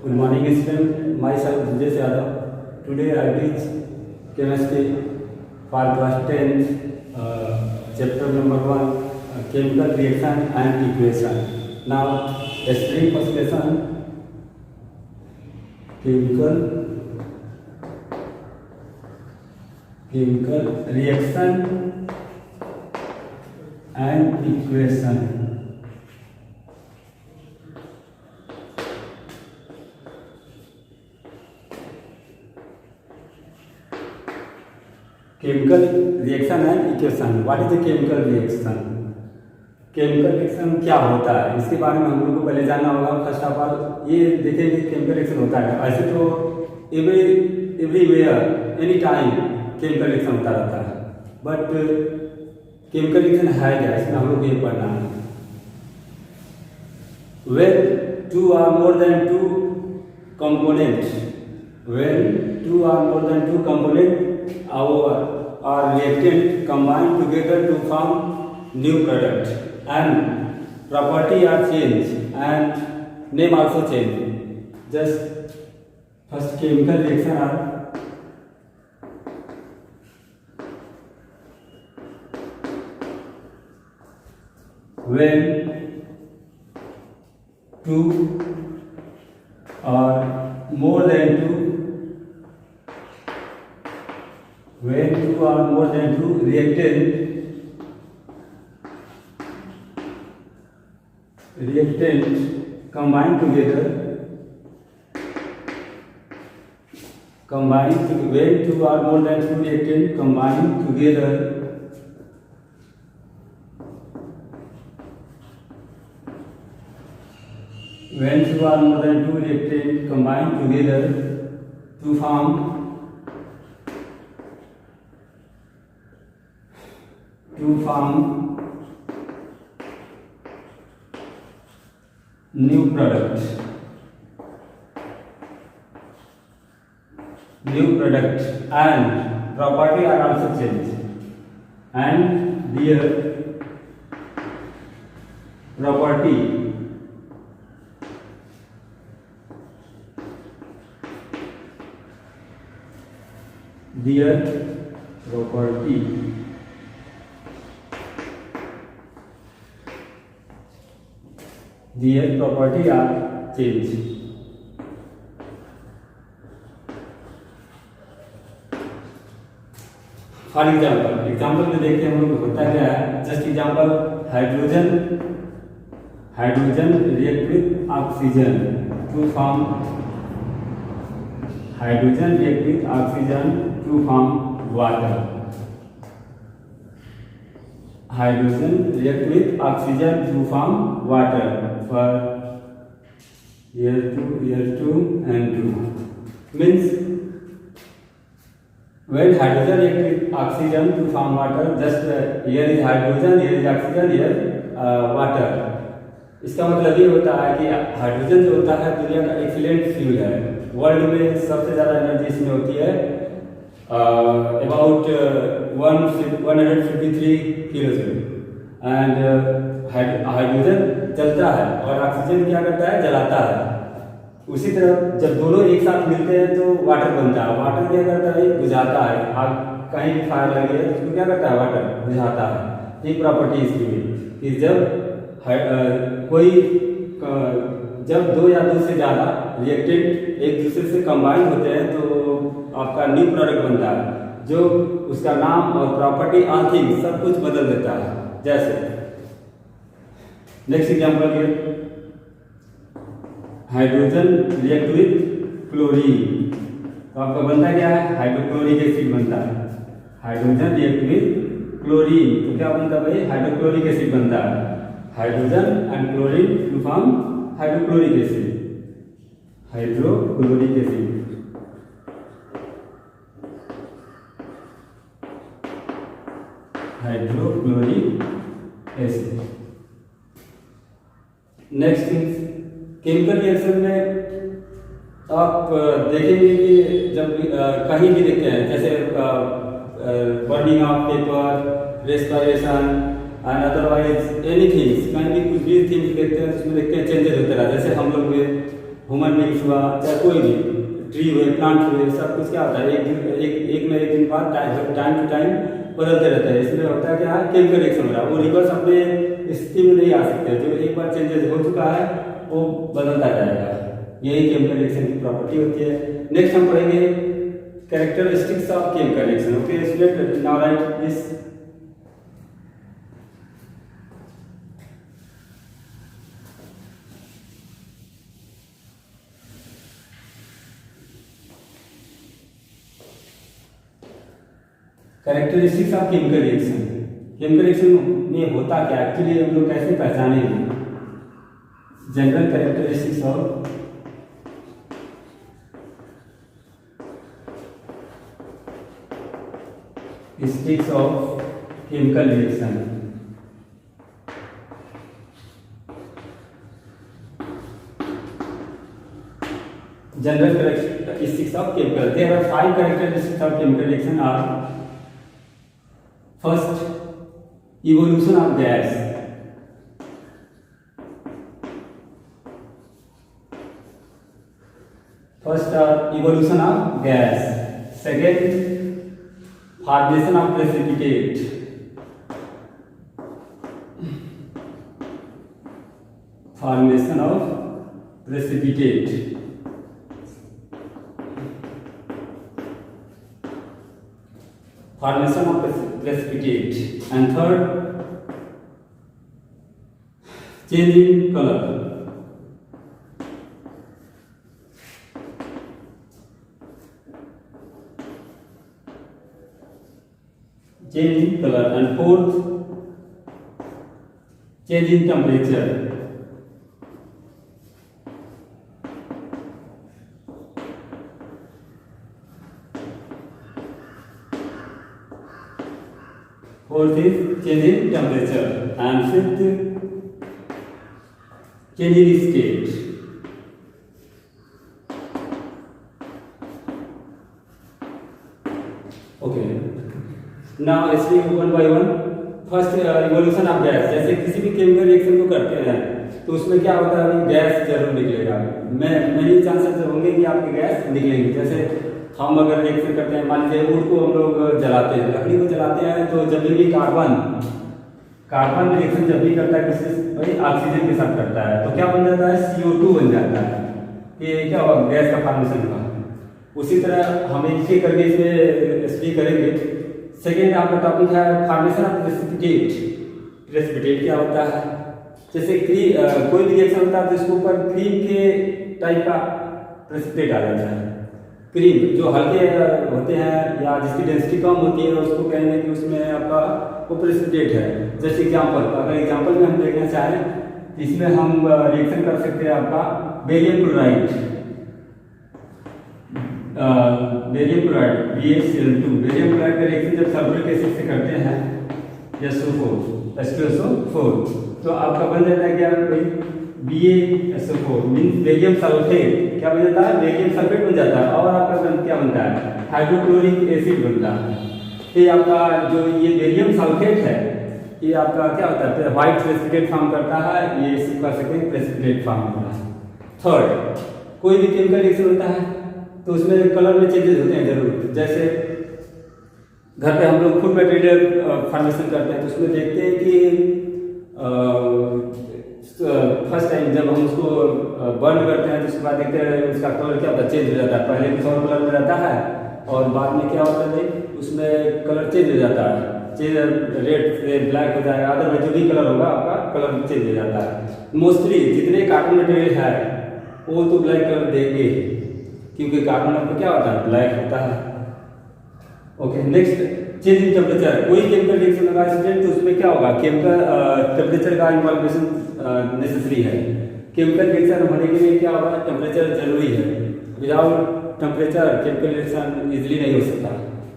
Good morning, student. Myself Vijay Yadav. Today I teach chemistry for class 10, chapter number 1, chemical reaction and equation. Now, let's read first lesson. Chemical reaction and equation. Chemical reaction and equation. What is the chemical reaction? Chemical reaction क्या होता है, इसके बारे में हम लोग को पहले जानना होगा। फर्स्ट ऑफ ऑल ये देखेंगे केमिकल रिएक्शन होता है। ऐसे तो everywhere any time chemical reaction होता रहता है, बट केमिकल रिएक्शन है क्या, इसमें हम लोग ये पढ़ना है। When two or more than two components or reactant combine together to form new product and property are changed and name also change. Just first chemical reaction are when two or more than two reactant combine together when two or more than two reactant combine together when two or more than two reactant combine together to form new product and property are also changed, and their property are changed. For example में देखते हैं हम लोग होता क्या है। Just example, hydrogen react with oxygen to form water. Hydrogen react with oxygen to form water for here 2 and 2 means when hydrogen react with oxygen to form water, just here is hydrogen, here is oxygen, here water। इसका मतलब ये होता है कि hydrogen जो होता है दुनिया का एक्सीलेंट फ्यूल है। वर्ल्ड में सबसे ज़्यादा एनर्जी इसमें होती है, अबाउट 153 किलोजूल। एंड हाइड्रोजन जलता है और ऑक्सीजन क्या करता है, जलाता है। उसी तरह जब दोनों एक साथ मिलते हैं तो वाटर बनता है। वाटर क्या करता है, बुझाता है। आग कहीं भी फायर लगी है तो उसको क्या करता है, वाटर बुझाता है। एक प्रॉपर्टी इसकी भी कि जब दो या दो से ज़्यादा रिएक्टेंट एक दूसरे से कंबाइन होते हैं तो आपका न्यू प्रोडक्ट बनता है, जो उसका नाम और प्रॉपर्टी ऑल थिंग्स सब कुछ बदल देता है। जैसे नेक्स्ट एग्जाम्पल के हाइड्रोजन रिएक्ट विथ क्लोरीन, तो आपका बनता क्या है, हाइड्रोक्लोरिक एसिड बनता है। हाइड्रोजन रिएक्ट विथ क्लोरीन तो क्या बनता है भाई, हाइड्रोक्लोरिक एसिड बनता है। Hydrogen and chlorine to form hydrochloric acid. Next things, chemical reaction में आप देखेंगे कि जब कहीं भी देखते हैं, जैसे burning of paper, respiration and otherwise anything, कहीं भी कुछ भी थिंग्स देखते हैं तो उसमें देखते हैं चेंजेस होते रहते हैं। जैसे हम लोग में ह्यूमन बींग्स हुआ, चाहे कोई भी ट्री हुए, प्लांट हुए, सब कुछ क्या होता है एक में एक दिन बाद टाइम टू टाइम बदलते रहता है। इसमें होता है क्या, केमिकल रिएक्शन हो रहा है, वो रिवर्स अपने स्थिति में नहीं आ सकते। जो एक बार चेंजेस हो चुका है वो बदलता जाएगा, यही केमिकल रिएक्शन की प्रॉपर्टी होती है। नेक्स्ट हम पढ़ेंगे characteristics of chemical reaction. Okay student, now write this. Characteristics of chemical reaction. Chemical reaction में होता क्या एक्चुअली, हम लोग कैसे पहचानेंगे? General characteristics of sticks of chemical reaction. General characteristics of chemical, there are 5 characteristics of chemical reaction are first evolution of gas, evolution of gas, second formation of precipitate, formation of precipitate, formation of precipitate, and third change in color, change in color, and fourth change in temperature. Fourth is change in temperature, and fifth change in state. Okay. Now let's see one by one. First evolution of gas. जैसे किसी भी chemical reaction को करते हैं तो उसमें क्या होता है, गैस जरूर निकलेगा। मेनी चांसेस होंगे कि आपकी गैस निकलेगी। जैसे हम अगर रिएक्शन करते हैं, मान लीजिए वुड को हम लोग जलाते हैं, लकड़ी को जलाते हैं, तो जब भी कार्बन रिएक्शन जब भी करता है किसी भाई ऑक्सीजन के साथ करता है तो क्या बन जाता है, CO2 बन जाता है। ये क्या हुआ, गैस का फॉर्मेशन हुआ। उसी तरह हम एक करके इसमें स्टडी करेंगे। सेकेंड आपका टॉपिक है फॉर्मेशन ऑफ प्रेसिपिटेट। प्रेसिपिटेट क्या होता है, जैसे कोई भी रिएक्शन होता है तो इसके ऊपर क्रीम के टाइप का प्रेसिपिटेट आ जाता है। क्रीम जो हल्के होते हैं या जिसकी डेंसिटी कम होती है उसको कहेंगे कि उसमें आपका वो प्रेसिपिटेट है। जैसे एग्जांपल, अगर एग्जांपल में हम देखना चाहें तो इसमें हम रिएक्शन कर सकते हैं आपका barium chloride, BaCl2। Barium chloride का रिएक्शन जब सल्फ्यूरिक एसिड से करते हैं H2SO4 तो आपका बन जाता है क्या, BaSO4 मीन्स बेरियम सल्फेट। क्या बन जाता है, बेरियम सल्फेट बन जाता है। और आपका क्या बनता है, हाइड्रोक्लोरिक एसिड बनता है। ये आपका जो ये बेरियम सल्फेट है ये आपका क्या होता है, व्हाइट प्रेसिपिटेट फॉर्म करता है, ये इसी कर सकते हैं प्रेसिपिटेट फॉर्म होता है। थर्ड, कोई भी केमिकल रिएक्शन होता है तो उसमें कलर में चेंजेस होते हैं जरूर। जैसे घर पे हम लोग फूड मटेरियल फॉर्मेशन करते हैं तो उसमें देखते हैं कि फर्स्ट टाइम जब हम उसको बर्न करते हैं तो उसके बाद देखते हैं उसका कलर क्या होता है, चेंज हो जाता है। पहले कुछ और कलर में रहता है और बाद में क्या होता है उसमें कलर चेंज हो जाता है, रेड से ब्लैक हो जाएगा, अदरवाइज जो भी कलर होगा आपका कलर चेंज हो जाता है। मोस्टली जितने कार्बन मटेरियल है वो तो ब्लैक कलर देंगे क्योंकि कार्बन आपका क्या होता है, ब्लैक होता है। Okay, next change in temperature. कोई केमिकल रिएक्शन लगा स्टूडेंट तो उसमें क्या होगा, केमिकल टेम्परेचर का इन्वॉल्वेशन नेसेसरी है। केमिकल रिएक्शन होने के लिए क्या होगा, टेम्परेचर जरूरी है। Without temperature chemical reaction easily नहीं हो सकता।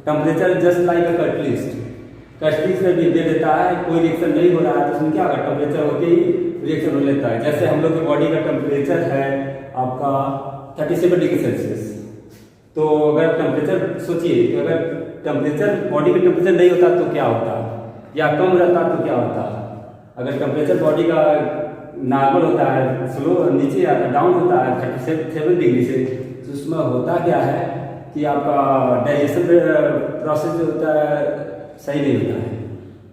Temperature just like a catalyst, catalyst में भी दे देता है। कोई रिएक्शन नहीं हो रहा है तो उसमें क्या होगा, टेम्परेचर होके ही रिएक्शन हो लेता है। जैसे हम लोग की बॉडी का टेम्परेचर है आपका 37 डिग्री सेल्सियस, तो अगर टेम्परेचर सोचिए कि अगर टेम्परेचर बॉडी का टेम्परेचर नहीं होता तो क्या होता, या कम रहता तो क्या होता। अगर टेम्परेचर बॉडी का नॉर्मल होता है, स्लो नीचे आता डाउन होता है 37 डिग्री से, तो उसमें होता क्या है कि आपका डाइजेशन प्रोसेस जो होता है सही नहीं होता है,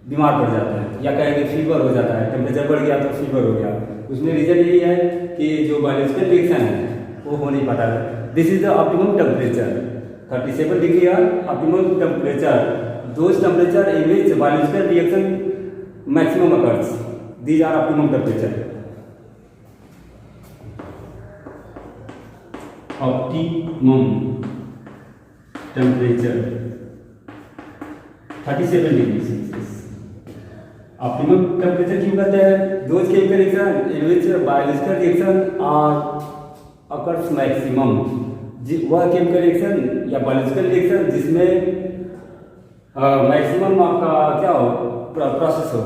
बीमार पड़ जाता है, या कहेंगे फीवर हो जाता है, टेम्परेचर बढ़ गया तो फीवर हो गया। उसमें रीज़न यही है कि जो बायोलॉजिकल रिएक्शन है वो हो नहीं पाता है। This is the optimum temperature 37 degree और optimum temperature, those temperature in which biological reaction maximum occurs, these are optimum temperature. Optimum temperature 37 degree Celsius. Optimum temperature क्यों कहते हैं? Those chemical reaction in which biological reaction are occurs maximum, वह chemical reaction या biological reaction जिसमें maximum आपका क्या हो process हो,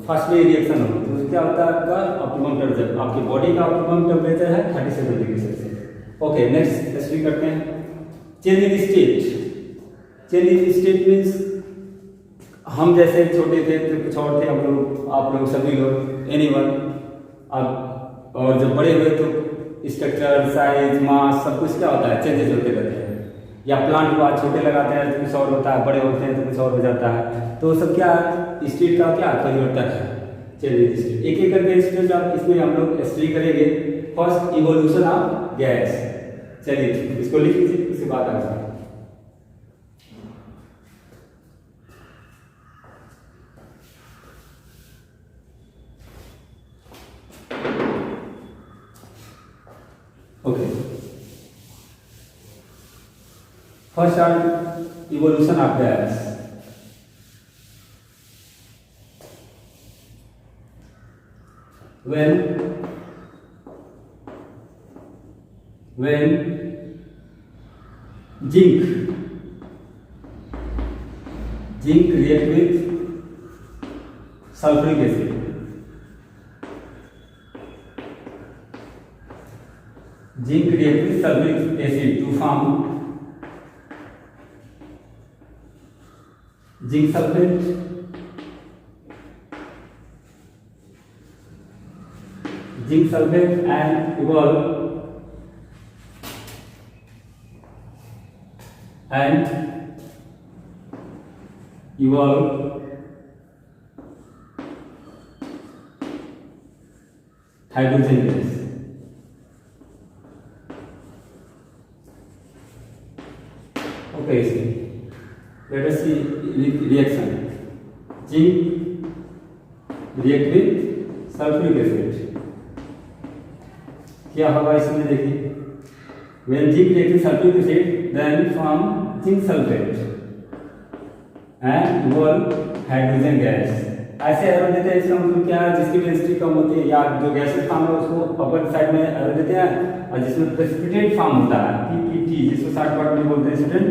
फास्टली रिएक्शन हो, तो क्या होता है आपका ऑप्टिमम टेम्परेचर, आपकी बॉडी का ऑप्टिमम टेम्परेचर है 37 degree Celsius. Okay, next study करते हैं। Change in state. Change in state means हम जैसे छोटे थे तो कुछ और थे, हम लोग, आप लोग, सभी लोग, एनीवन, अब और जब बड़े हुए तो स्ट्रक्चर, साइज, मास सब कुछ क्या होता है चेंजेस होते रहते हैं। या प्लांट को आज छोटे लगाते हैं तो कुछ और होता है, बड़े होते हैं तो कुछ और हो जाता है। तो सब क्या स्टेट का क्या परिवर्तन है, चेंज स्टेट। एक एक करके स्टेट आप इसमें हम लोग स्टडी करेंगे। First evolution of gas. चलिए इसको लिख लीजिए, इसके बाद आगे okay. First are evolution of gas. When zinc react with sulfuric acid, zinc react with sulfuric acid to form zinc sulfate, and evolve hydrogen gas. Okay, let us see reaction. Zinc react with sulfuric acid. क्या होगा इसमें देखिए, when zinc react with sulfuric acid then form zinc sulfate and evolve hydrogen gas. ऐसे arrow देते हैं, इसका मतलब क्या है, जिसकी डेंसिटी कम होती है या जो गैसेस फॉर्म है उसको अपर साइड में एरो देते हैं, और जिसमें प्रेसिपिटेट फॉर्म होता है पीपीटी, जिसको शॉर्टकट में बोलते हैं स्टूडेंट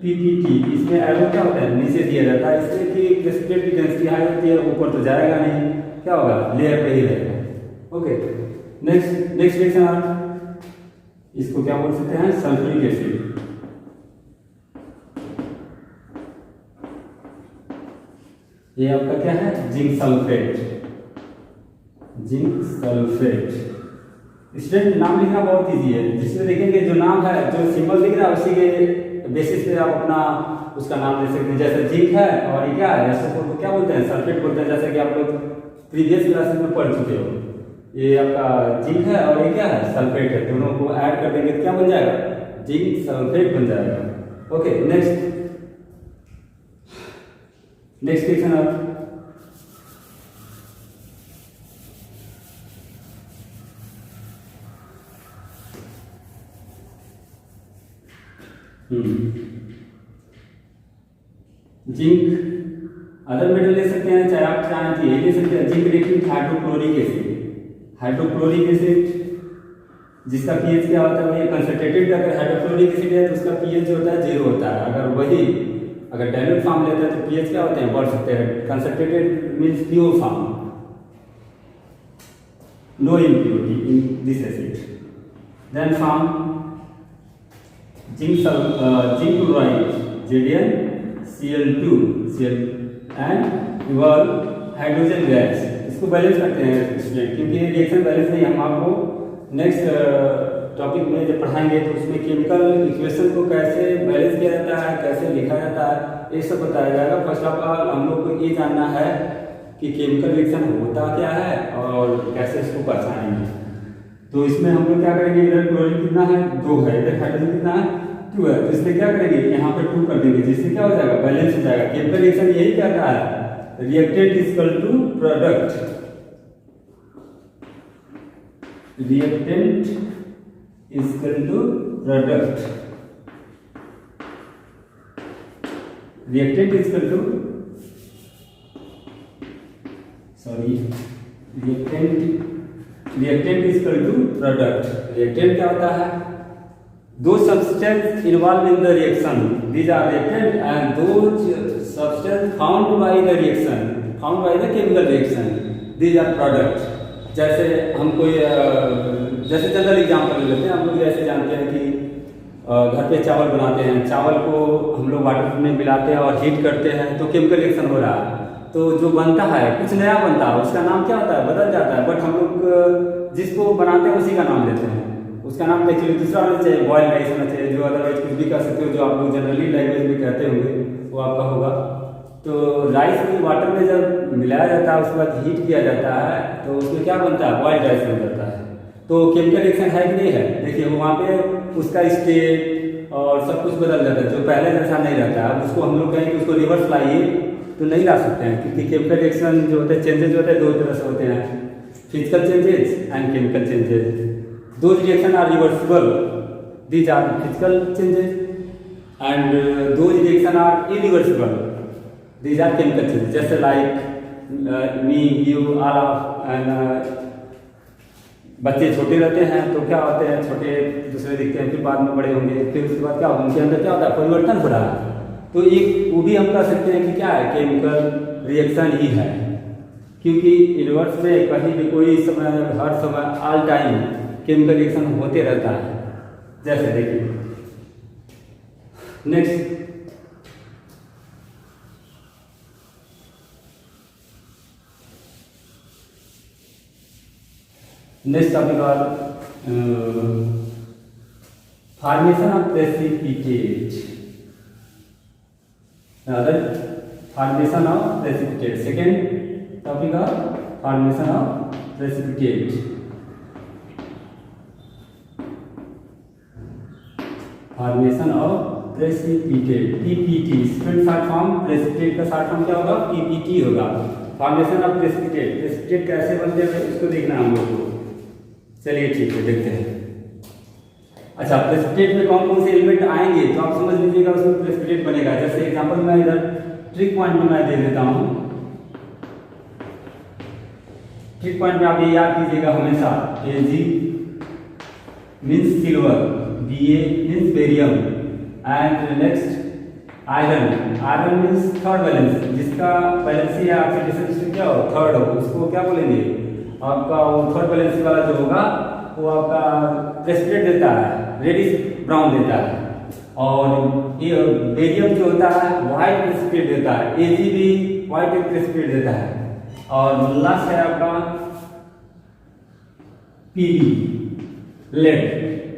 पीपीटी, इसमें एरो क्या होता है नीचे दिया जाता है, इसलिए कि प्रेसिपिटेट की डेंसिटी हाई होती है, ऊपर तो जाएगा नहीं, क्या होगा लेयर पे ही रहेगा। ओके, नेक्स्ट रिएक्शन आप इसको क्या बोल सकते हैं, सल्फ्यूरिक एसिड। ये आपका क्या है, zinc sulphate. Zinc sulphate student नाम लिखना बहुत इजी है, जिसमें देखेंगे जो नाम है, जो सिंबल दिख रहा है उसी के बेसिस पे आप अपना उसका नाम दे सकते हैं। जैसे जिंक है और ये क्या है, ऐसे को क्या बोलते हैं, सल्फेट बोलते हैं, जैसे कि आप लोग प्रीवियस क्लासेस में पढ़ चुके हो। ये आपका जिंक है और ये क्या है, सल्फेट है, दोनों को ऐड कर देंगे तो क्या बन जाएगा, जिंक सल्फेट बन जाएगा। ओके, नेक्स्ट क्वेश्चन आप जिंक अदर मेटल ले सकते हैं, चाहे आप चाहें तो ये ले सकते हैं। Zinc react hydrochloric acid, hydrochloric acid जिसका पीएच क्या होता है, वही कंसंट्रेटेड अगर हाइड्रोक्लोरिक एसिड है तो उसका पीएच जो होता है 0 होता है। अगर वही अगर डाइल्यूट फॉर्म लेते हैं तो पीएच क्या होते हैं, बढ़ सकते हैं। Concentrated means pure form, no impurity in this acid. Then form zinc chloride ZnCl2 and evolve hydrogen gas। इसको बैलेंस करते हैं स्टूडेंट, क्योंकि ये रिएक्शन बैलेंस नहीं, हम आपको नेक्स्ट टॉपिक में जब पढ़ाएंगे तो उसमें केमिकल इक्वेशन को कैसे बैलेंस किया जाता है, कैसे लिखा जाता है, ये सब बताया जाएगा। फर्स्ट ऑफ ऑल हम लोग को ये जानना है कि केमिकल रिएक्शन होता क्या है और कैसे इसको पहचानेंगे। तो इसमें हम लोग क्या करेंगे, इधर क्लोरीन कितना है 2 है, इधर हाइड्रोजन कितना है 2 है, तो इसलिए क्या करेंगे यहाँ पे 2 कर देंगे, जिससे क्या हो जाएगा बैलेंस हो जाएगा। केमिकल रिएक्शन यही कहता है reactant is equal to product, reactant is equal to product, reactant is equal to reactant is equal to product. Reactant क्या होता है, दो substance involve in the reaction, these are reactant and those substance found by the reaction, found by the chemical reaction, these are product. जैसे हम कोई जैसे general example लेते हैं, हम लोग जैसे जानते हैं कि घर पे चावल बनाते हैं, चावल को हम लोग वाटर में मिलाते हैं और हीट करते हैं तो केमिकल रिएक्शन हो रहा है, तो जो बनता है कुछ नया बनता है, उसका नाम क्या होता है, बदल जाता है, बट हम लोग जिसको बनाते हैं उसी का नाम लेते हैं। उसका नाम एक्चुअली दूसरा होना चाहिए, बॉयल राइस होना चाहिए, जो अदरवाइज कुछ भी कर सकते हो, जो आप लोग जनरली लैंग्वेज में कहते होंगे वो आपका होगा। तो राइस में वाटर में जब मिलाया जाता है उसके बाद हीट किया जाता है तो उसमें क्या बनता है, बॉयल राइस बन जाता है। तो केमिकल रिएक्शन है कि नहीं है, देखिए वहाँ पे उसका स्टेट और सब कुछ बदल जाता है, जो पहले जैसा नहीं रहता है। उसको हम लोग कहें कि उसको रिवर्स लाइए तो नहीं ला सकते हैं, क्योंकि केमिकल रिएक्शन जो होते हैं, चेंजेज होते हैं 2 तरह से होते हैं, physical changes and chemical changes. Those reactions are reversible, these are physical changes, and those reactions are irreversible, these are chemical changes. Just like me, you, all of, and बच्चे छोटे रहते हैं तो क्या होते हैं, छोटे दूसरे दिखते हैं, फिर बाद में बड़े होंगे, फिर उसके बाद क्या होगा, उनके अंदर क्या होता है, परिवर्तन हो रहा है। तो एक वो भी हम कह सकते हैं कि क्या है, केमिकल रिएक्शन ही है, क्योंकि यूनिवर्स में कहीं भी कोई समय, हर समय, ऑल टाइम केमिकल रिएक्शन होते रहता है। जैसे देखिए नेक्स्ट टॉपिक और formation of precipitate, formation of precipitate. Second topic और formation of precipitate, formation of precipitate, PPT. Student short form, precipitate का शॉर्ट फॉर्म क्या होगा, पीपीटी होगा। फॉर्मेशन ऑफ प्रेसिपिटेट, प्रेसिपिटेट कैसे बनते हैं इसको देखना हम लोग को। चलिए ठीक है, देखते हैं। अच्छा, प्रेसिपिटेट में कौन कौन से एलिमेंट आएंगे तो आप समझ लीजिएगा उसमें प्रेसिपिटेट बनेगा। जैसे एग्जांपल मैं इधर ट्रिक पॉइंट में मैं दे देता हूँ। ट्रिक पॉइंट में आप ये याद कीजिएगा हमेशा, Ag means silver, Ba means barium, and next iron. Iron means third balance, जिसका बैलेंसी है ऑक्सीडेशन क्या हो, थर्ड हो, उसको क्या बोलेंगे, आपका वो थर्ड बैलेंसी वाला जो होगा वो आपका प्रेसिपिटेट देता है, रेडिश ब्राउन देता है। और ये बेरियम जो होता है व्हाइट प्रेसिपिटेट देता है, Ag भी व्हाइट प्रेसिपिटेट देता है। और लास्ट है आपका Pb, लेड,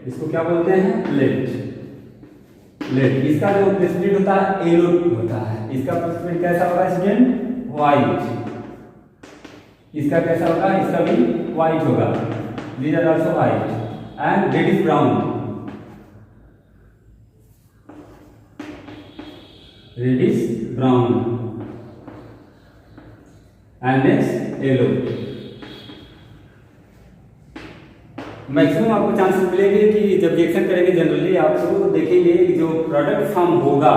इसको क्या बोलते हैं, लेड। लेड इसका जो प्रेसिपिटेट होता है येलो होता है, इसका प्रेसिपिटेट कैसा होगा स्टूडेंट, व्हाइट। इसका कैसा होगा, इसका भी व्हाइट होगा, these are also white, and reddish brown, reddish brown, and next yellow। Maximum आपको चांसेस मिलेंगे कि जब रिएक्शन करेंगे जनरली आपको देखेंगे कि जो प्रोडक्ट फॉर्म होगा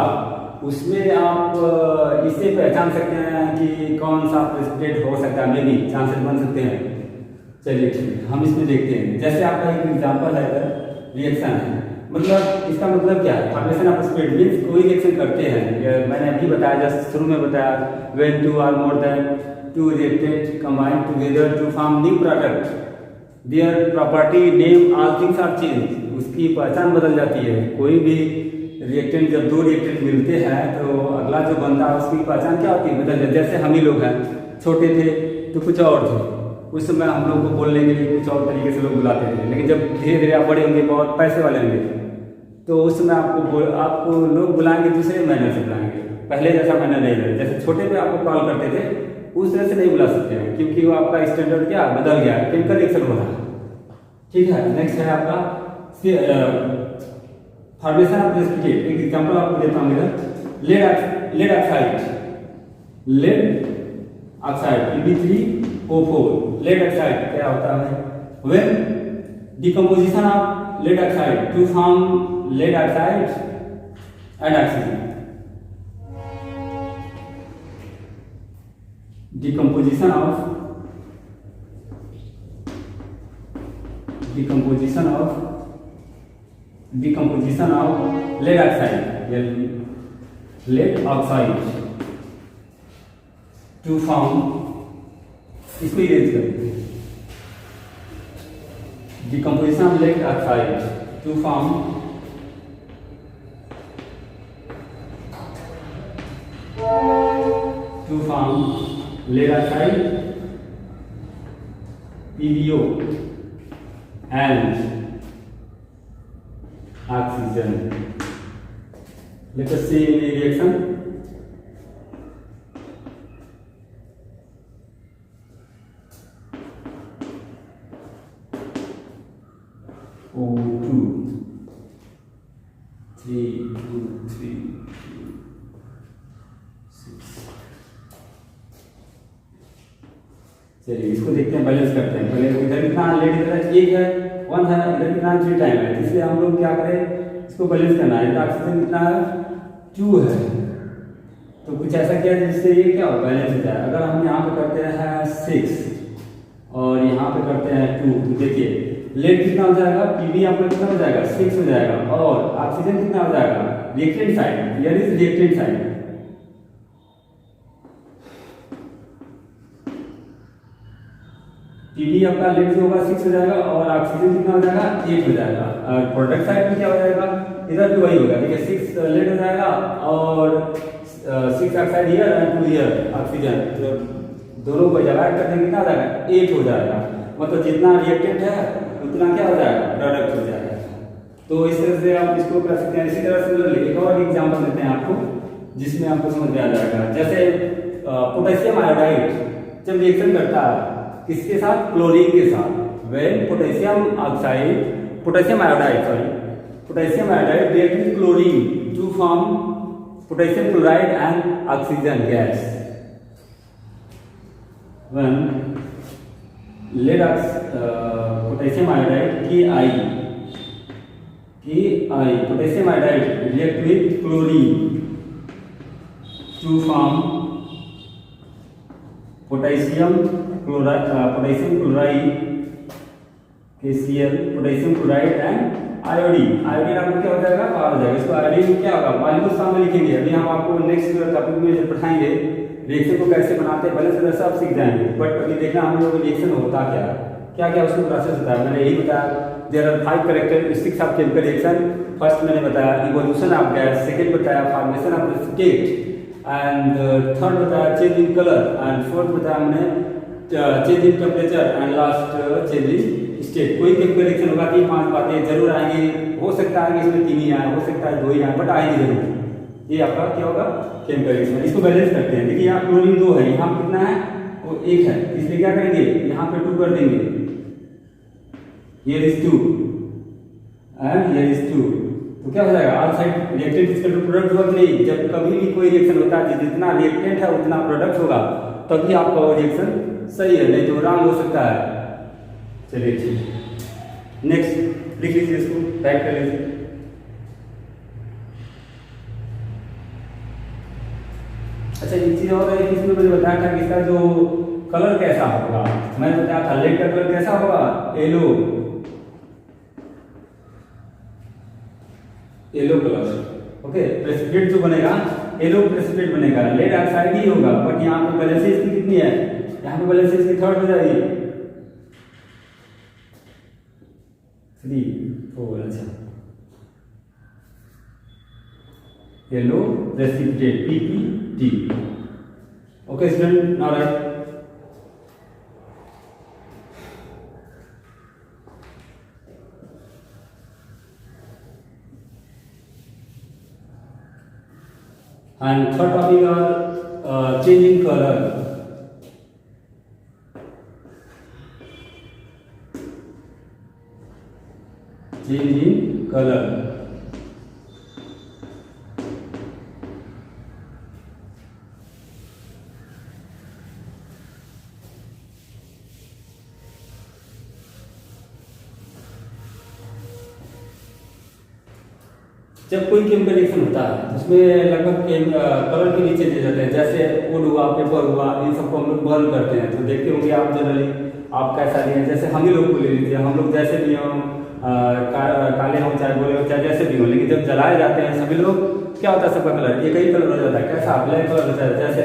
उसमें आप इससे पहचान सकते हैं कि कौन सा प्रेसिपिटेट हो सकता है, मे भी चांसेस बन सकते हैं। चलिए ठीक है, हम इसमें देखते हैं। जैसे आपका एक एग्जांपल है, रिएक्शन है, मतलब इसका मतलब क्या है, फॉर्मेशन ऑफ प्रेसिपिटेट मींस कोई रिएक्शन करते हैं, मैंने अभी बताया, जस्ट शुरू में बताया, व्हेन टू और more than two reactant combine together to form new product, their property name all things are change, उसकी पहचान बदल जाती है। कोई भी रिएक्टेंट, जब 2 रिएक्टेंट मिलते हैं तो अगला जो बनता है उसकी पहचान क्या होती है, बदल जाती है। जैसे हम ही लोग हैं, छोटे थे तो कुछ और थे। उस समय हम लोग को बोलने के लिए कुछ और तरीके से लोग बुलाते थे, लेकिन जब धीरे धीरे आप बड़े होंगे, बहुत पैसे वाले होंगे, तो उस समय आपको लोग बुलाएंगे दूसरे मैनर से बुलाएंगे, पहले जैसा मैनर नहीं रहे। जैसे छोटे पे आपको कॉल करते थे उस तरह से नहीं बुला सकते हैं, क्योंकि वो आपका स्टैंडर्ड क्या बदल गया, केमिकल रिएक्शन हो रहा है। ठीक है, नेक्स्ट है आपका फॉर्मेशन ऑफ प्रेसिपिटेट। एक एग्जांपल आपको देता हूँ इधर, lead oxide Pb3O4। Lead oxide क्या होता है? When decomposition of lead oxide to form lead oxide and oxygen. decomposition of lead oxide to form, इसको इरेज करेंगे, decomposition of lead oxide to form lead oxide PbO and oxygen. Let us see in the reaction. O2 3 2 3 6। चलिए इसको देखते हैं, balance करते हैं। पहले इधर कितना लेड, इधर एक है 1 है, इधर कितना 3 टाइम है, इसलिए हम लोग क्या करें, इसको बैलेंस करना है। इधर ऑक्सीजन कितना है 2 है, तो कुछ ऐसा किया जिससे ये क्या हो बैलेंस हो जाए। अगर हम यहाँ पे करते हैं 6 और यहाँ पे करते हैं 2, तो देखिए लेड कितना हो जाएगा, Pb आपका कितना हो जाएगा 6 हो जाएगा, और ऑक्सीजन कितना हो जाएगा reactant side, here is reactant side. Pb आपका लेड जो होगा 6 हो जाएगा और ऑक्सीजन कितना हो जाएगा 8 हो जाएगा। और प्रोडक्ट साइड में क्या हो जाएगा, इधर भी वही होगा। देखिए 6 लेड हो जाएगा और 6 oxide here and 2 here oxygen, तो दोनों को जब ऐड कर देंगे कितना हो जाएगा 8 हो जाएगा। मतलब जितना रिएक्टेंट है उतना क्या हो जाएगा प्रोडक्ट हो जाएगा। तो इस तरह से आप इसको कर सकते हैं। इसी तरह से एक और एग्जांपल देते हैं आपको जिसमें आपको समझ में आ जाएगा। जैसे पोटेशियम आयोडाइड जब रिएक्शन करता है किसके साथ, क्लोरीन के साथ, when potassium iodide react with chlorine to form potassium chloride and oxygen gas. When potassium iodide potassium iodide react with chlorine to form potassium chloride KCl, potassium chloride and iodine. Iodine आपको क्या हो जाएगा, पार हो जाएगा। इसको iodine में क्या होगा, मॉलिक्यूल सामने लिखेंगे। अभी हम आपको नेक्स्ट टॉपिक में जब पढ़ाएंगे रिएक्शन को कैसे बनाते हैं, पहले से सब सीख जाएंगे। बट अभी देखना हम लोग रिएक्शन होता क्या क्या उसमें प्रोसेस होता है। मैंने यही बताया, there are 5 characteristics of chemical reaction. First मैंने बताया इवोल्यूशन ऑफ गैस, सेकेंड बताया formation of precipitate, and third बताया change in colour, and fourth बताया हमने change in temperature, and last change in state. कोई केमिकल रिएक्शन होगा 3-5 बातें जरूर आएंगी। हो सकता है कि इसमें 3 ही आए, हो सकता है 2 ही आए, बट आएंगे जरूर। ये आपका क्या होगा केमिकल रिएक्शन। इसको बैलेंस करते हैं। देखिए यहाँ क्लोरीन 2 है, यहाँ कितना है वो 1 है, इसलिए क्या करेंगे यहाँ पे 2 कर देंगे। here is 2 and here is 2, तो क्या हो जाएगा ऑल साइड रिएक्टेंट इसका प्रोडक्ट होगा कि नहीं। जब कभी भी कोई रिएक्शन होता है जितना रिएक्टेंट है उतना प्रोडक्ट होगा, तभी आपका वो रिएक्शन सही है, नहीं तो रॉन्ग हो सकता है। चलिए ठीक, नेक्स्ट लिख लीजिए, इसको टाइप कर लीजिए। अच्छा एक चीज और है, इसमें मैंने बताया था कि इसका जो कलर कैसा होगा। मैंने बताया था लेड का कलर कैसा होगा, येलो कलर। ओके, प्रेसिपिटेट जो बनेगा येलो प्रेसिपिटेट बनेगा, लेड ऑक्साइड ही होगा। बट यहाँ पे वैलेंसी इसकी कितनी है, यहाँ पे वैलेंसी इसकी 3rd हो जाएगी, 3 4। अच्छा, yellow precipitate PPT। Okay student, now write and third topic are changing colour. Changing colour. जब कोई केमिकल रिएक्शन होता है तो उसमें लगभग कलर के नीचे दिए जाते हैं, जैसे वुड हुआ, पेपर हुआ, इन सबको हम लोग बर्न करते हैं। तो देखते होंगे आप जनरली, आप कैसा लिए, जैसे हम ही लोग को ले लीजिए, हम लोग जैसे भी हों, काले हों चाहे गोरे हों चाहे जैसे भी हों, लेकिन जब जलाए जाते हैं सभी लोग, क्या होता है सबका कलर एक ही कलर हो जाता है। कैसा? ब्लैक कलर होता है। जैसे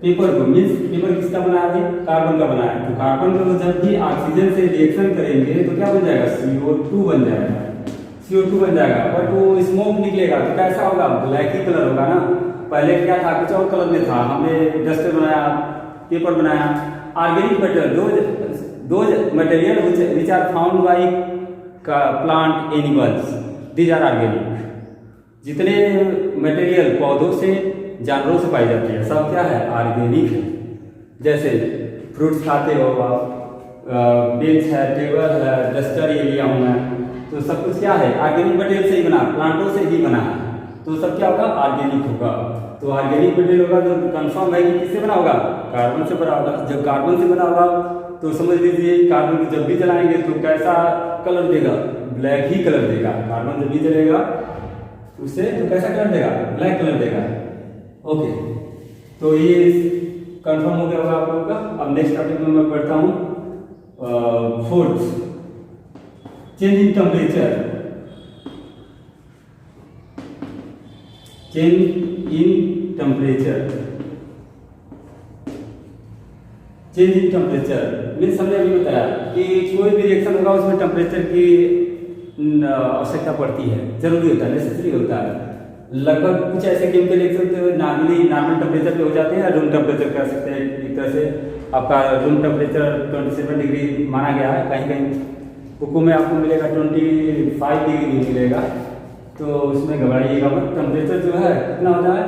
पेपर को, मीन्स पेपर किसका बना है? कार्बन का बना है। तो कार्बन को जब भी ऑक्सीजन से रिएक्शन करेंगे तो क्या बन जाएगा? CO2 बन जाएगा। CO2 बन जाएगा, बट वो स्मोक निकलेगा तो कैसा होगा? ब्लैक ही कलर होगा ना। पहले क्या था? कुछ और कलर में था। हमने डस्टर बनाया, पेपर बनाया। Organic material, those material which are found by plant animals, these are organic. जितने मटेरियल पौधों से, जानवरों से पाई जाती है, सब क्या है? ऑर्गेनिक है। जैसे फ्रूट्स खाते हो आप, बेंच है, टेबल है, डस्टर ये लिया हूँ मैं, तो सब कुछ क्या है? ऑर्गेनिक मटेरियल से ही बना, प्लांटों से ही बना है। तो सब क्या होगा? ऑर्गेनिक होगा। तो ऑर्गेनिक मटेरियल होगा तो कंफर्म है कि किससे बना होगा? कार्बन से बना होगा। जब कार्बन से बना होगा तो समझ लीजिए कार्बन को जब भी जलाएंगे तो कैसा कलर देगा? ब्लैक ही कलर देगा। कार्बन जब भी जलेगा उससे तो कैसा कलर देगा? ब्लैक कलर देगा। ओके, तो ये कंफर्म हो गया होगा आप लोगों का। अब नेक्स्ट टॉपिक में मैं बढ़ता हूँ। Fourth, change in temperature. Change in temperature. Change in temperature means हमने अभी बताया कि कोई भी रिएक्शन होगा उसमें टेम्परेचर की आवश्यकता पड़ती है, जरूरी होता है, नेसेसरी होता है। लगभग कुछ ऐसे केमिकल रिएक्शन नॉर्मल टेम्परेचर पे हो जाते हैं या रूम टेम्परेचर कह सकते हैं। एक तरह से आपका रूम टेम्परेचर 27 डिग्री माना गया है। कहीं कहीं बुकों में आपको मिलेगा 25 डिग्री भी मिलेगा, तो उसमें घबराइएगा मत। टेम्परेचर जो है कितना होता है?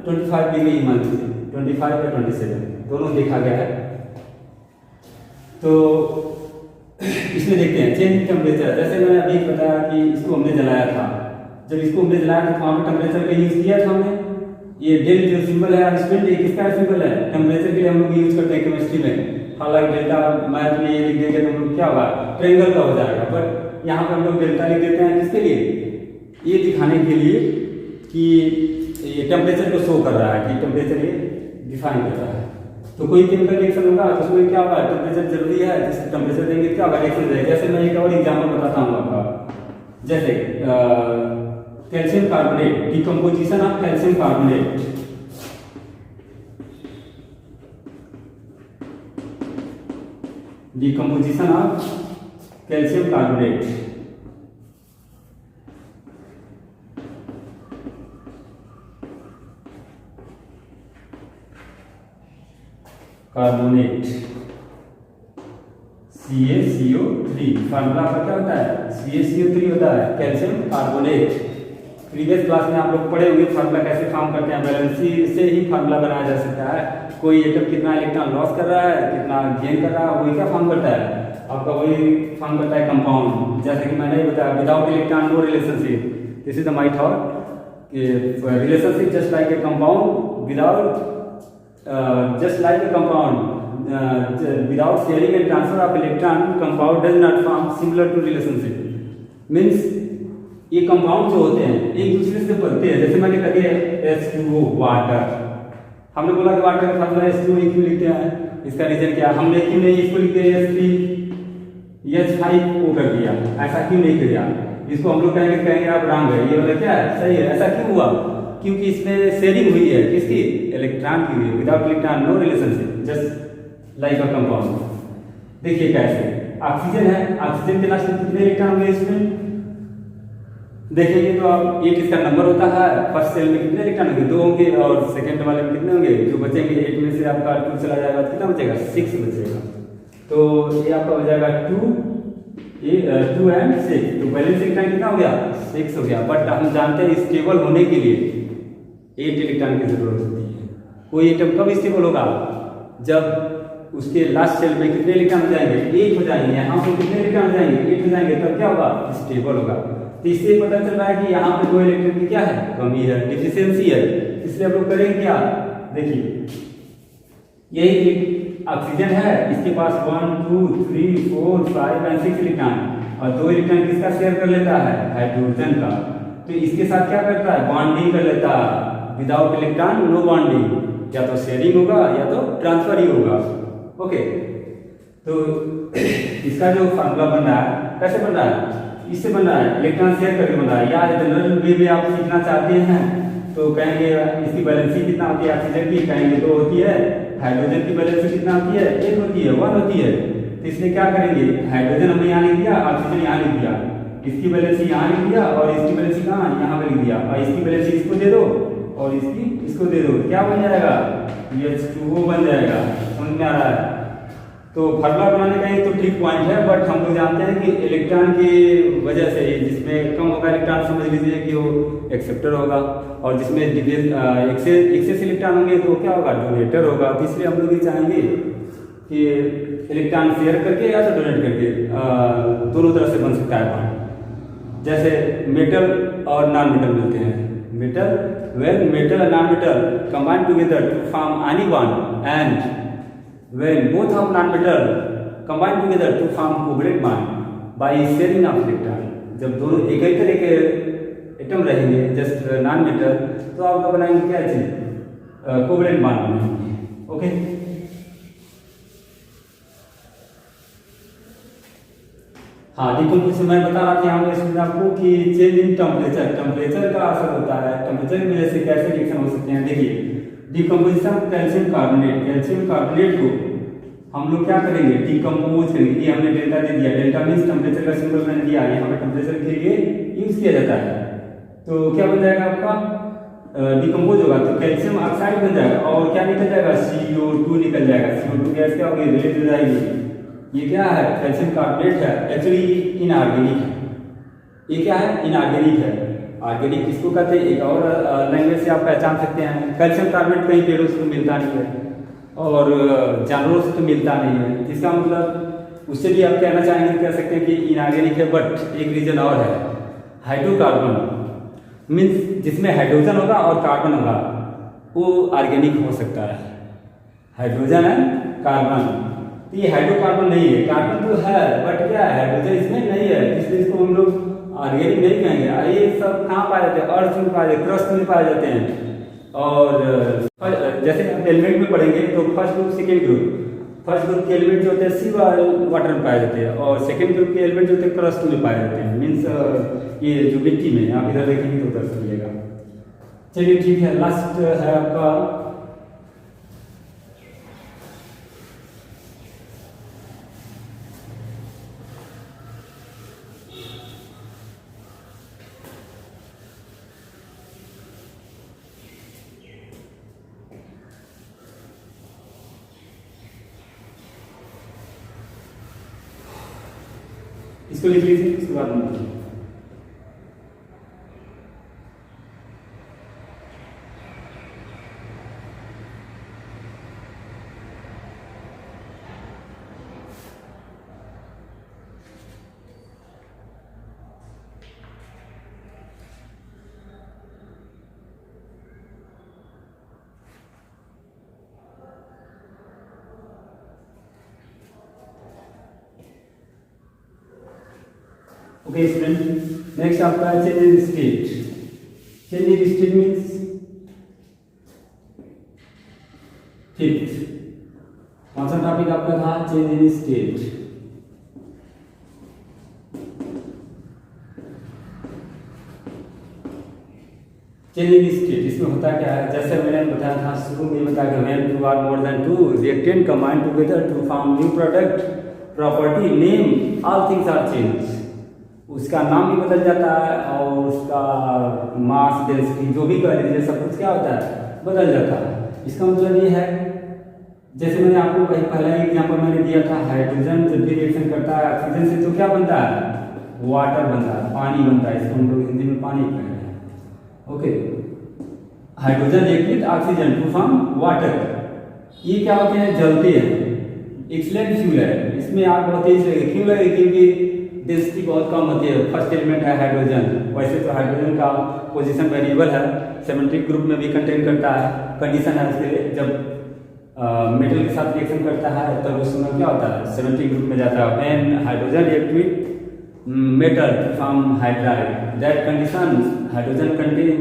25 डिग्री मान लीजिए, 25 या 27 दोनों देखा गया है। तो इसमें देखते हैं चेंज टेम्परेचर। जैसे मैंने अभी बताया कि इसको हमने जलाया था, जब इसको हमने जलाया था वहाँ पर टेम्परेचर का यूज किया था हमने। ये डेल जो सिंबल है स्टूडेंट, ये किसका सिंबल है? टेम्परेचर के लिए हम लोग यूज करते हैं केमिस्ट्री में। हालांकि डेल्टा मैथ में ये लिख देंगे तो हम लोग क्या होगा? ट्रायंगल का हो जाएगा, बट यहाँ पर हम लोग डेल्टा लिख देते हैं किसके लिए? ये दिखाने के लिए कि ये टेम्परेचर को शो कर रहा है, कि टेम्परेचर ये डिफाइन कर रहा है। तो कोई केमिकल रिएक्शन होगा तो उसमें क्या होगा? टेम्परेचर जरूरी है। जैसे टेम्परेचर देंगे क्या होगा? रिएक्शन देगा। जैसे मैं एक और एग्जाम्पल बताता हूँ आपका, जैसे calcium carbonate, decomposition of calcium carbonate. Decomposition of calcium carbonate. Carbonate CaCO3, formula आपका क्या होता है? CaCO3 होता है, कैल्शियम कार्बोनेट। प्रीवियस क्लास में आप लोग पढ़े होंगे फार्मूला कैसे फॉर्म करते हैं। वैलेंसी से ही फार्मूला बनाया जा सकता है। कोई एटम कितना इलेक्ट्रॉन लॉस कर रहा है, कितना गेन कर रहा है, वही क्या फॉर्म करता है? आपका वही फॉर्म करता है कंपाउंड। जैसे कि मैंने बताया, without electron no relationship. This is the my thought. Relationship just like a compound without just like a compound without sharing and transfer of electron, compound does not form similar to relationship. Means ये compound जो होते हैं एक दूसरे से बनते हैं। जैसे मैंने कहा H2O वाटर, हमने बोला कि वाटर का फार्मूला H2O क्यों लिखते हैं? इसका रीजन क्या? हमने क्यों नहीं इसको लिखते H3H5O कर दिया? ऐसा क्यों नहीं किया? इसको हम लोग कहेंगे आप रॉन्ग है, ये वाला क्या है? सही है। ऐसा क्यों हुआ? क्योंकि इसमें शेयरिंग हुई है, किसकी? इलेक्ट्रॉन की हुई है। Without electron no relationship, just like a compound. देखिए कैसे ऑक्सीजन है, ऑक्सीजन के लास्ट में कितने इलेक्ट्रॉन होंगे इसमें? देखेंगे तो आप 8 इसका नंबर होता है। फर्स्ट सेल में कितने इलेक्ट्रॉन होंगे? 2 होंगे, और सेकंड वाले में कितने होंगे? जो बचेंगे 8 में से आपका 2 चला जाएगा, कितना बचेगा? 6 बचेगा। तो ये आपका हो जाएगा 2 एंड 6। तो बैलेंस इलेक्ट्रॉन कितना हो गया? 6 हो गया। बट हम जानते हैं स्टेबल होने के लिए 8 इलेक्ट्रॉन की जरूरत होती है। कोई एटम कब स्टेबल होगा, जब उसके लास्ट शेल में कितने इलेक्ट्रॉन हो जाएंगे, 8 हो जाएंगे। यहाँ पे कितने इलेक्ट्रॉन हो जाएंगे, 8 हो जाएंगे, तब क्या होगा, स्टेबल होगा। तो इससे पता चल रहा है कि यहाँ पे 2 इलेक्ट्रॉन की क्या है, कमी है, डिफिशियंसी है। इसलिए हम लोग करेंगे क्या, देखिए यही ऑक्सीजन है, इसके पास 1 2 3 4 5 और 6 इलेक्ट्रॉन, और 2 इलेक्ट्रॉन किसका शेयर कर लेता है, हाइड्रोजन का। तो इसके साथ क्या करता है, बॉन्डिंग कर लेता है। विदाउट इलेक्ट्रॉन नो बॉन्डिंग, या तो शेयरिंग होगा या तो ट्रांसफर ही होगा। ओके, तो इसका जो फार्मूला बन रहा है, कैसे बन रहा है, इससे बन रहा है, इलेक्ट्रॉन शेयर करके बन रहा है। या जनरल वे में आप सीखना चाहते हैं तो कहेंगे इसकी वैलेंसी कितना होती है ऑक्सीजन की, कहेंगे 2 होती है। हाइड्रोजन की वैलेंसी कितना होती है, 1 होती है, 1 होती है। तो इसलिए क्या करेंगे, हाइड्रोजन हमने यहाँ लिख दिया, ऑक्सीजन यहाँ लिख दिया, इसकी वैलेंसी यहाँ लिख दिया और इसकी वैलेंसी कहाँ, यहाँ पे लिख दिया, और इसकी वैलेंसी इसको दे दो और इसकी इसको दे दो, क्या बन जाएगा, H2O बन जाएगा। समझ में आ रहा है। तो फार्मूला बनाने का एक तो ट्रिक पॉइंट है, बट हम लोग जानते हैं कि इलेक्ट्रॉन की वजह से, जिसमें कम होगा इलेक्ट्रॉन समझ लीजिए कि वो एक्सेप्टर होगा, और जिसमें एक्सेस इलेक्ट्रॉन होंगे तो क्या होगा, डोनेटर होगा। तो इसलिए हम लोग ये चाहेंगे कि इलेक्ट्रॉन शेयर करके या तो डोनेट करके दोनों तरह से बन सकता है बॉन्ड। जैसे मेटल और नॉन मेटल मिलते हैं, metal when metal and non-metal combine together to form any bond, and when both of non-metal combine together to form covalent bond by sharing of electron। जब दोनों एक ही तरह के एटम रहेंगे जस्ट नॉन मेटल, तो आपका बनाएंगे क्या चीज, कोवलेंट बॉन्ड बनाएंगे। ओके, हाँ, डिकम्पोजिशन मैं बता रहा था यहाँ पे आपको कि चेंज इन टेम्परेचर, टेम्परेचर का असर होता है। टेम्परेचर की वजह से कैसे रिएक्शन हो सकते हैं, देखिए decomposition calcium carbonate, calcium carbonate को हम लोग क्या करेंगे, डिकम्पोज करेंगे। ये हमने डेल्टा दे दिया, डेल्टा मीन्स टेम्परेचर का सिंबल मैंने दिया, यहाँ पे टेम्परेचर के लिए यूज किया जाता है। तो क्या बन जाएगा आपका, डिकम्पोज होगा तो कैल्शियम ऑक्साइड बन जाएगा, और क्या निकल जाएगा, CO2 निकल जाएगा। CO2 गैस क्या होगी, रिलीज हो जाएगी। ये क्या है, कैल्शियम कार्बोनेट है, एक्चुअली इनऑर्गेनिक है। ये क्या है, इनऑर्गेनिक है। ऑर्गेनिक किसको कहते हैं, एक और लैंग्वेज से आप पहचान सकते हैं। कैल्शियम कार्बोनेट कहीं पेड़ों से तो मिलता नहीं है और जानवरों से तो मिलता नहीं है। इसका मतलब उससे भी आप कहना चाहेंगे, कह सकते हैं कि इनऑर्गेनिक है। बट एक रीजन और है, हाइड्रोकार्बन मीन्स जिसमें हाइड्रोजन होगा और कार्बन होगा, वो ऑर्गेनिक हो सकता है। हाइड्रोजन है, कार्बन, तो ये हाइड्रोकार्बन नहीं है। कार्बन तो है बट क्या है, हाइड्रोजन इसमें नहीं है, इसलिए इसको हम लोग ऑर्गेनिक नहीं कहेंगे। ये सब कहाँ पाए जाते हैं, अर्थ में पाए जाते, क्रस्ट में पाए जाते हैं। और जैसे आप एलिमेंट में पढ़ेंगे तो first group second group, first group के एलिमेंट जो होते हैं सी वाटर में पाए जाते हैं, और सेकेंड ग्रुप के एलिमेंट जो होते हैं क्रस्ट में पाए जाते हैं। मीन्स ये जो मिट्टी में, आप इधर देखेंगे तो उधर से मिलेगा। चलिए ठीक है, लास्ट है आपका इसको लिख लीजिए, इसके बाद में ओके स्टूडेंट, नेक्स्ट आपका change in state. Change in state means fifth, कौन सा टॉपिक आपका था, change in state. Change in state इसमें होता क्या है, जैसे मैंने बताया था शुरू में, बताया when two are more than two reactant combine together to form new product, property, name, all things are change. उसका नाम भी बदल जाता है और उसका मास, डेंसिटी, जो भी कह लीजिए, सब कुछ क्या होता है, बदल जाता है। इसका मतलब ये है, जैसे मैंने आपको कहीं पहला एग्जाम्पल मैंने दिया था, हाइड्रोजन जब भी रिएक्शन करता है ऑक्सीजन से तो क्या बनता है, वाटर बनता है, पानी बनता है। इसको हम लोग हिंदी में पानी कहते हैं। Okay, hydrogen react with oxygen to form water. ये क्या होते हैं, जलते हैं, एक्सीलेंट फ्यूल है, इसमें आग बहुत तेज लगेगी। क्यों लगेगी? क्योंकि डेंसिटी बहुत कम होती है। फर्स्ट एलिमेंट है हाइड्रोजन। वैसे तो हाइड्रोजन का पोजीशन वेरिएबल है, सिमेट्रिक ग्रुप में भी कंटेन करता है। कंडीशन है उसके लिए, जब मेटल के साथ रिएक्शन करता है तब उस समय क्या होता है, सिमेट्रिक ग्रुप में जाता है। When hydrogen react with metal to form hydride, that condition hydrogen contain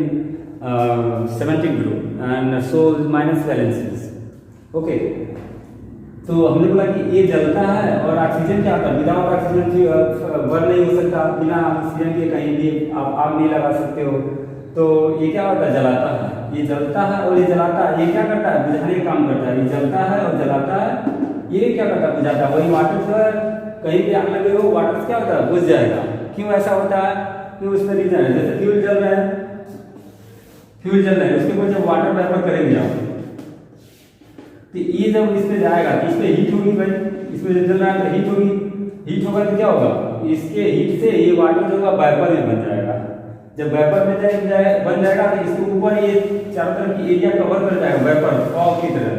symmetric group and so minus valencies. Okay, तो हमने बोला कि ये जलता है और ऑक्सीजन क्या होता है, विदाउट ऑक्सीजन बर्न नहीं हो सकता। बिना ऑक्सीजन के कहीं भी आप आग नहीं लगा सकते हो। तो ये क्या होता है, जलाता है। ये जलता है और ये जलाता है। ये क्या करता है, बुझाने का काम करता है। ये जलता है और जलाता है। ये क्या करता है, बुझाता है। वही वाटर जो है, कहीं भी आग लगे हो, वाटर क्या होता है, बुझ जाएगा। क्यों ऐसा होता है? क्यों उसमें रीजन है, जैसे फ्यूल जल रहा है, फ्यूल जल रहा है, उसके ऊपर जब वाटर वेपर करेंगे आप, तो ये जब इसमें जाएगा तो इसमें हीट होगी भाई, इसमें जब जल रहा है तो हीट होगी। हीट होगा तो क्या होगा, इसके हीट से ये वाटर जो होगा वेपर में बन जाएगा। जब वेपर में बन जाएगा तो इसके ऊपर ये चारों तरफ की एरिया कवर कर जाएगा, वेपर फॉग की तरह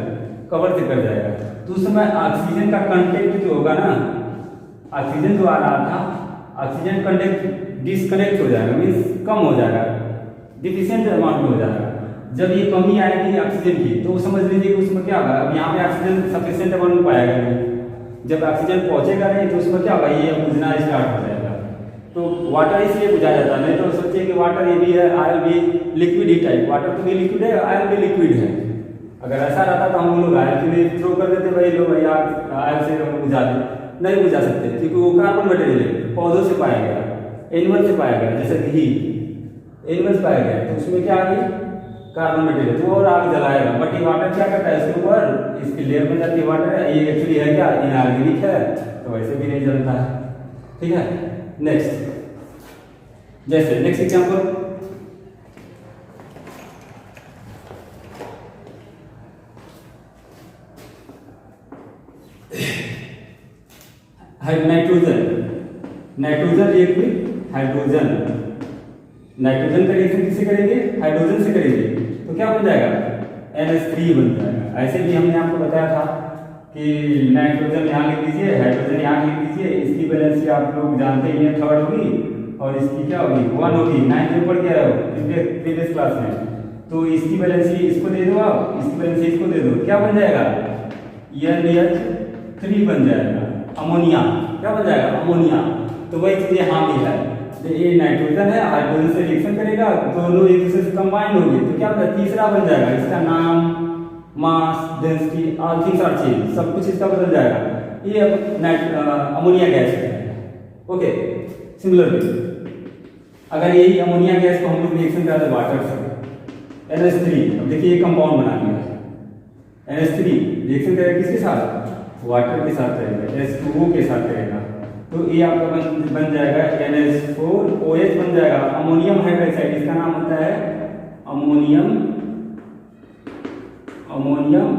कवर से कर जाएगा। तो उस समय ऑक्सीजन का कंटेंट जो होगा ना, ऑक्सीजन जो आ रहा था, ऑक्सीजन कंटेंट डिस्कनेक्ट हो जाएगा, मीन्स कम हो जाएगा, डिफिशिएंट अमाउंट में हो जाएगा। जब ये कमी आएगी ऑक्सीजन की तो समझ लीजिए कि उसमें क्या होगा, अब यहाँ पे ऑक्सीजन सफिशिएंट अमाउंट में पाएगा नहीं। जब ऑक्सीजन पहुंचेगा नहीं तो उसमें क्या होगा, ये बुझना स्टार्ट हो जाएगा। तो वाटर इसलिए बुझा जाता है। नहीं तो सोचिए कि वाटर ये भी है, ऑयल भी लिक्विड ही टाइप, वाटर तो भी लिक्विड है, ऑयल भी लिक्विड है। अगर ऐसा रहता तो हम लोग ऑयल के लिए थ्रो कर देते, भाई लो भाई ऑयल से हम बुझा दे, नहीं बुझा सकते क्योंकि वो कार्बन मटेरियल है, पौधों से पाया गया, एनिमल से पाया गया, जैसे घी एनिमल से पाया गया, तो उसमें क्या आ गई, कार्बन मटेरियल, तो और आग जलाएगा। बट ये वाटर क्या करता है, इसके ऊपर इसकी लेयर बन जाती है वाटर है, ये एक्चुअली है क्या, इनऑर्गेनिक है, तो वैसे भी नहीं जलता है। ठीक है, नेक्स्ट, जैसे next example, nitrogen, nitrogen react with hydrogen. Nitrogen का रिएक्शन किससे करेंगे, हाइड्रोजन से करेंगे, तो क्या बन जाएगा, NH3 बन जाएगा। ऐसे भी हमने आपको बताया था कि नाइट्रोजन यहाँ लिख दीजिए, हाइड्रोजन यहाँ लिख दीजिए, इसकी वैलेंसी आप लोग जानते ही हैं, 3rd होगी और इसकी क्या होगी, 1 होगी। 9th में पढ़ के आए हो प्रीवियस क्लास में। तो इसकी वैलेंसी इसको दे दो आप, इसकी वैलेंसी इसको दे दो, क्या बन जाएगा, NH3 बन जाएगा, अमोनिया। क्या बन जाएगा, अमोनिया। तो वही चीज यहाँ भी है, तो ये नाइट्रोजन है, हाइड्रोजन से रिएक्शन करेगा, दोनों एक दूसरे से कंबाइन होंगे, तो क्या होगा, तीसरा बन जाएगा। इसका नाम, mass, density, all things are change, सब कुछ इसका बदल जाएगा। ये अब अमोनिया गैस है। ओके, सिमिलरली अगर यही अमोनिया गैस को हम लोग रिएक्शन करा दे वाटर से, NH3, अब देखिए ये कंपाउंड बना लिया, NH3 रिएक्शन करेगा किसके साथ, वाटर के साथ करेगा, H2O के साथ करेगा, तो ये आपका बन जाएगा NH4OH बन जाएगा, अमोनियम हाइड्रोक्साइड। इसका नाम होता है अमोनियम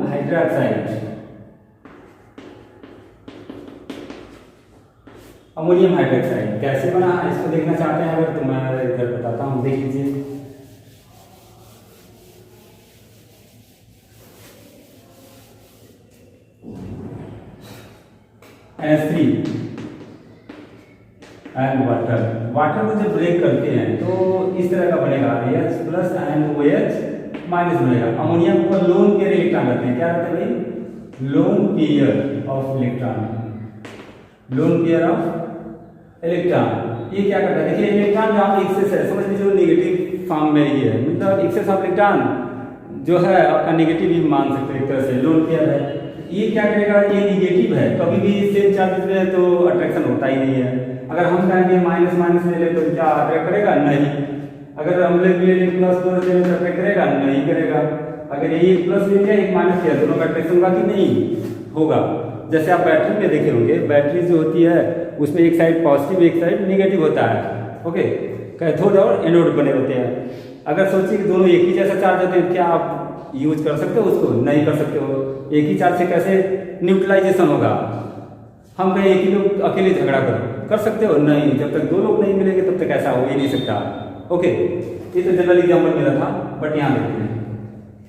हाइड्रोक्साइड। अमोनियम हाइड्रोक्साइड कैसे बना, इसको देखना चाहते हैं अगर, तो मैं इधर बताता हूँ, देख लीजिए। NH3 एंड वाटर, वाटर को जब ब्रेक करते हैं तो इस तरह का बनेगा, H plus and OH minus बनेगा। अमोनिया को लोन पेयर इलेक्ट्रॉन रहते हैं, क्या रहते हैं भाई, lone pair of electron, lone pair of electron. ये क्या करता है, देखिए इलेक्ट्रॉन जो आप एक्सेस है, समझ लीजिए नेगेटिव फॉर्म में ही है, मतलब एक्सेस ऑफ इलेक्ट्रॉन जो है आपका नेगेटिव भी मान सकते हैं एक तरह से, लोन पेयर है। ये क्या करेगा, ये नेगेटिव है, कभी भी सेम चार्जेस में है तो अट्रैक्शन होता ही नहीं है। अगर हम कहेंगे माइनस माइनस ले ले तो क्या अट्रैक्ट करेगा, नहीं। अगर हम ले ले प्लस प्लस ले तो अट्रैक्ट करेगा, नहीं करेगा। अगर ये एक प्लस ले लिया एक माइनस किया, दोनों का अट्रैक्शन होगा कि नहीं होगा। जैसे आप बैटरी में देखे होंगे, बैटरी जो होती है उसमें एक साइड पॉजिटिव एक साइड नेगेटिव होता है। ओके, कैथोड और एनोड बने होते हैं। अगर सोचिए कि दोनों एक ही जैसा चार्ज होते हैं, क्या आप यूज कर सकते हो उसको, नहीं कर सकते हो। एक ही चार्ज से कैसे न्यूट्रलाइजेशन होगा, हम कहें एक ही लोग अकेले झगड़ा करो, कर सकते हो, नहीं। जब तक दो लोग नहीं मिलेंगे तब तक ऐसा हो ही नहीं सकता। ओके, ये तो जनरल एग्जाम्पल मिला था, बट यहाँ देखते हैं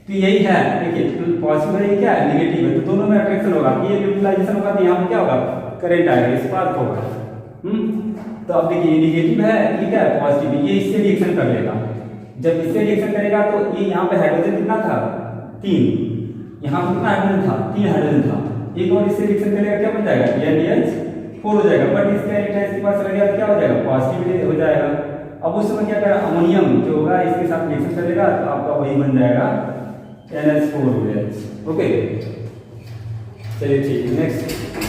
तो यही है, देखिए पॉजिटिव है, ये क्या है नेगेटिव है, तो दोनों में अट्रैक्शन होगा, ये न्यूट्रलाइजेशन होगा तो यहाँ पे क्या होगा करंट आएगा, स्पार्क होगा। तो अब देखिए ये नेगेटिव है, ये क्या है पॉजिटिव है, ये इससे रिएक्शन कर लेगा। जब इससे रिएक्शन करेगा तो ये यहाँ पे हाइड्रोजन कितना था 3, यहाँ पे कितना हाइड्रोजन था 3 हाइड्रोजन था, एक और इससे रिएक्शन करेगा क्या बन जाएगा NH4 हो जाएगा, बट इसका इलेक्ट्रॉन इसके पास लगेगा क्या हो जाएगा पॉजिटिव हो जाएगा। अब उस समय क्या करेगा अमोनियम जो होगा इसके साथ रिएक्शन करेगा तो आपका वही बन जाएगा NH4OH। ओके चलिए ठीक है नेक्स्ट।